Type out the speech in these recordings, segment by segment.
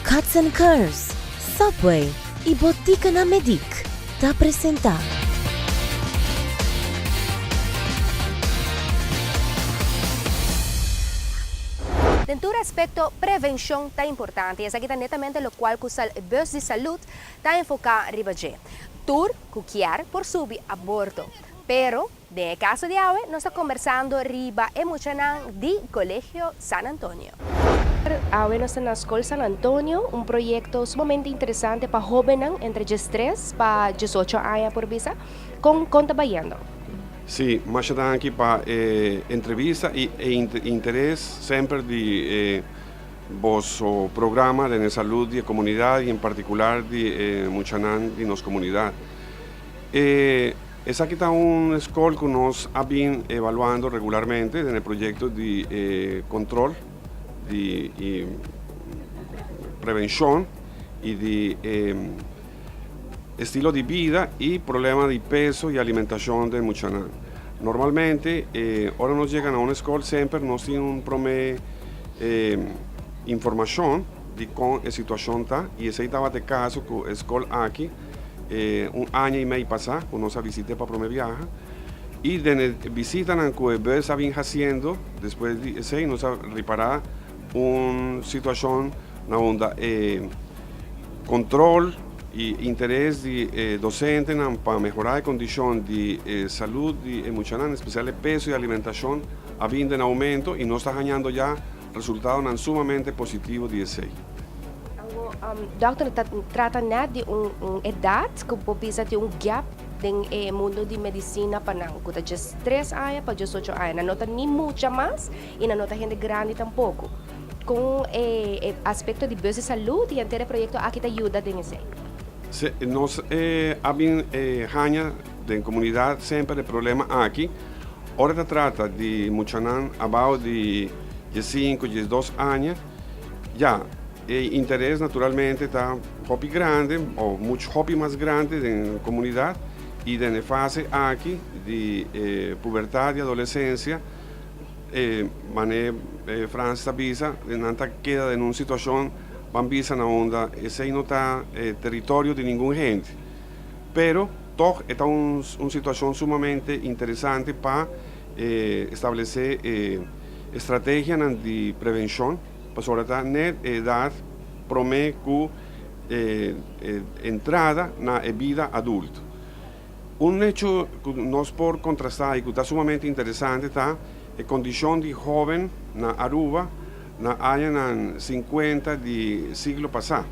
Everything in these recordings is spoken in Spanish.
Cuts and Curves, Subway y Botica na Medic te presenta. Dentro do aspecto prevenção está importante, e essa aqui está netamente o qual o bus de saúde está enfocado em ribaje. Tur, cuquiar por subir aborto. Pero, de caso de hoje, nós estamos conversando riba emocional de Colegio San Antonio. Hoje nós estamos na Escola San Antonio, projeto sumamente interessante para jovens entre 13 para 18 anos por visa, com trabalhando. Sì, ma c'è anche per intervista e interesse sempre di vostro programma di salute e comunità, in particolare di Muchanan, di nostra comunità. Esa aquí está una escuela que nos ha been evaluando regularmente en el proyecto de control, de prevención y de estilo de vida y problema de peso y alimentación de Muchanan. Normalmente, ahora nos llegan a una escuela, siempre nos tienen un promedio información de cómo la situación está, y ese estaba de caso con la escuela aquí, un año y medio pasado, cuando nos visité para primer viaje, y de la visita que ves habían haciendo, después de ese, nos ha reparado una situación donde control y interés de docentes para mejorar la condición de salud de Muchanan, en especial el peso y alimentación, habiendo en aumento y no está ganando ya resultados sumamente positivos de ese. Doctor, trata de uma idade que precisa de gap no mundo de medicina para não, que de 3 anos para 18 anos, não nota nem muita mais e não nota gente grande tampouco. Com o aspecto de bus de saúde e inteiro projeto aqui te ajuda nisso. Nós abrimos ganha da comunidade sempre o problema aqui. Agora trata de Muchanan abaixo de 5, 12 anos, já. El interés naturalmente está hobby grande o mucho hobby más grande en la comunidad y de la fase aquí de pubertad y adolescencia Francia visa nanta queda en una situación bambisa na onda ese no está territorio de ningún gente, pero todo está una situación sumamente interesante para establecer estrategias de prevención. Sobre todo, na edad promedio entrada na vida adulta. Un hecho que nos por contrastar y que está sumamente interesante está la condición de joven na Aruba na año 50 del siglo pasado.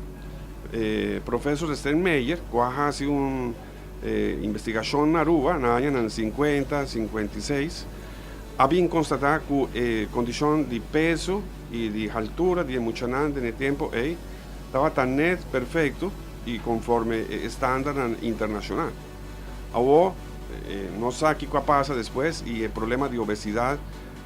Profesor Steinmeier, que hace una investigación na Aruba na año 50, 56, habían constatado que condición de peso y de altura de Muchanan en el tiempo estaba tan net perfecto y conforme estándar internacional. Ahora no sé qué pasa después y el problema de obesidad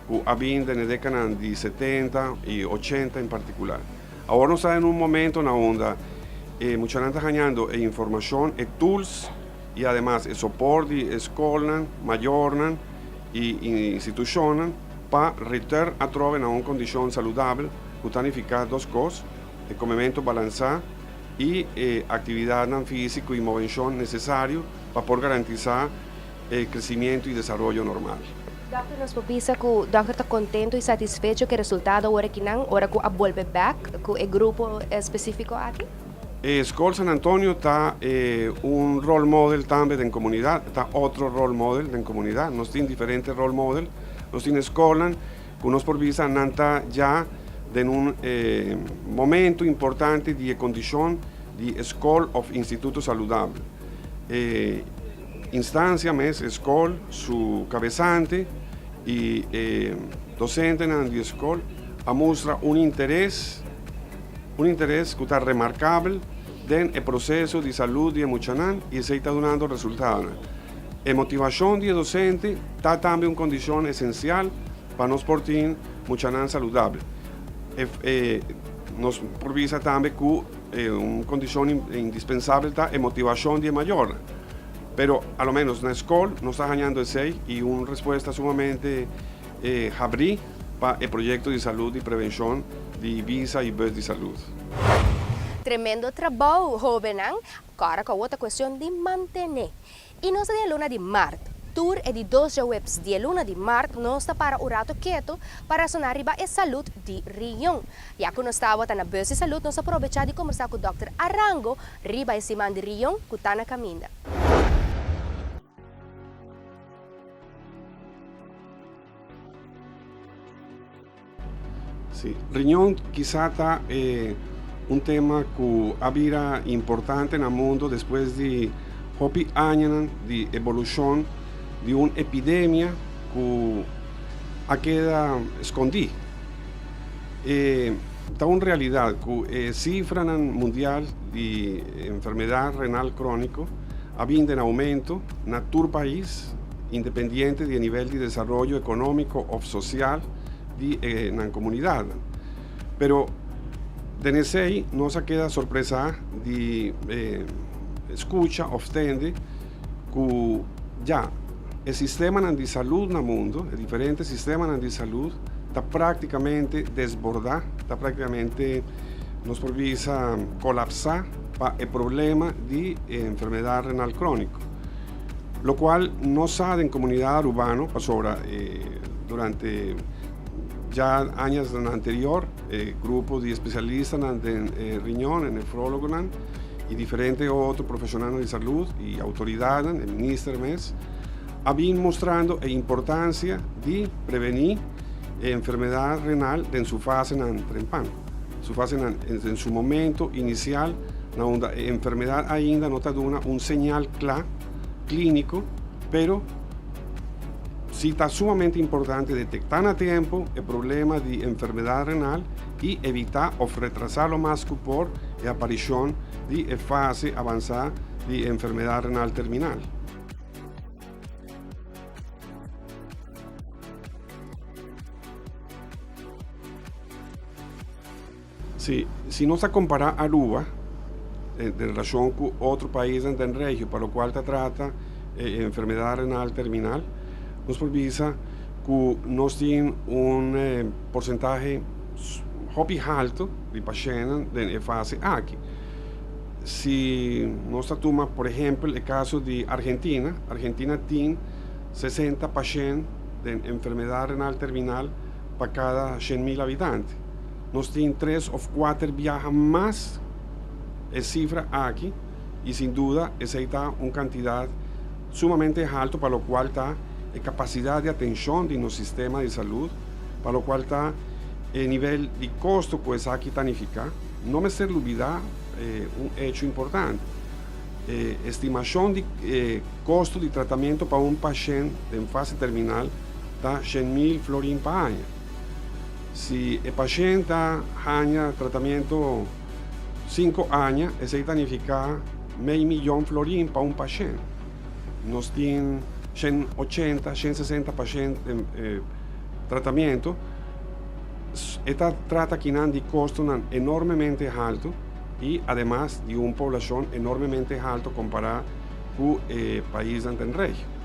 que había en la década de 70 y 80 en particular. Ahora no está en un momento en donde Muchanan está ganando información, tools y además el soporte de escuelas, mayores y instituciones para retornar a trovar una condición saludable, que planificar dos cosas, el comimiento balanceado y actividad física y movimiento necesario para poder garantizar el crecimiento y desarrollo normal. Doctor, nos precisa que o doctor está contento e satisfeito com o resultado agora que não, agora que a volve back, com o grupo específico aqui? Escola San Antonio está un role model también en comunidad, está otro role model en comunidad, nos tiene diferentes role model, nos tiene escuelas que nos por visa nanta ya en un momento importante de condición de School of Instituto Saludable. Instancia mes escuela, su cabezante y docente en la escuela muestra un interés que está remarcable en el proceso de salud de Muchanan y se está dando resultados. La motivación de docente está también una condición esencial para nos portar Muchanan saludable. Nos provisa también que una condición indispensable está la motivación de mayor. Pero a lo menos en la escuela nos está ganando el 6 y una respuesta sumamente abrí para el proyecto de salud y prevención de visa y bus de salud. Tremendo trabajo, jovenan, cara com outra questão de manter. E nós de luna de Marte, tour é de 2 webs de luna de Marte, nós está para o rato quieto para sonar riba e saúde de riñón. Já que nós estava na bus de saúde, nós aproveitar de conversar com o Dr. Arango, riba e cima de riñón, que está na caminha. Sí, riñón quizá está un tema que ha importante en el mundo después de hopi años de evolución de una epidemia que ha quedado escondida. Está una realidad que cifra mundial de enfermedad renal crónico ha vindo en aumento en todo país, independiente del nivel de desarrollo económico o social de la comunidad. Pero desde ahí no se queda sorpresa de escucha, obstante, que ya el sistema de salud en el mundo, el diferente sistema de salud, está prácticamente desbordado, está prácticamente nos provisa colapsar para el problema de enfermedad renal crónico. Lo cual no sabe en comunidad urbana, durante ya años anterior, grupos de especialistas en riñón, en nefrólogo y diferentes otros profesionales de salud y autoridades, el ministro MES, habían mostrando la importancia de prevenir enfermedad renal en su fase temprana, en su momento inicial, donde la enfermedad ainda no está dando un señal claro, clínico, pero sí está sumamente importante detectar a tiempo el problema de enfermedad renal y evitar o retrasar lo más que por la aparición de fase avanzada de enfermedad renal terminal. Sí, si no se compara Aruba en relación con otro país en el región para lo cual se trata enfermedad renal terminal, nos provisa que nos tiene un porcentaje muy alto de pacientes en fase aquí. Si nos toma, por ejemplo, el caso de Argentina, Argentina tiene 60 pacientes de enfermedad renal terminal para cada 100.000 habitantes. Nos tiene 3 o 4 viajes más de cifra aquí y sin duda esa está una cantidad sumamente alta para lo cual está capacidad de atención de nuestro sistema de salud, para lo cual está el nivel de costo que es aquí tanificar. No me ser olvidar un hecho importante. Estimación de costo de tratamiento para un paciente en fase terminal está 100.000 florins por año. Si el paciente ha tratamiento 5 años, ese tanificar $500,000 florins para un paciente. Nos tienen 180, 160 pacientes en tratamiento. Esta trata que de costo enormemente alto y además de una población enormemente alta comparada con el país en el región.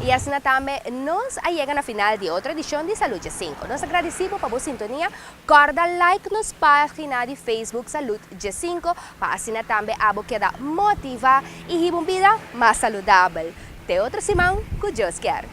E assim também nós chegamos na final de outra edição de Saúde 5. Nós agradecemos por a sintonia. Corda like nos página de Facebook Saúde G5 para assim também a queda motivar e uma vida mais saudável. Até outra semana, que Deus quer.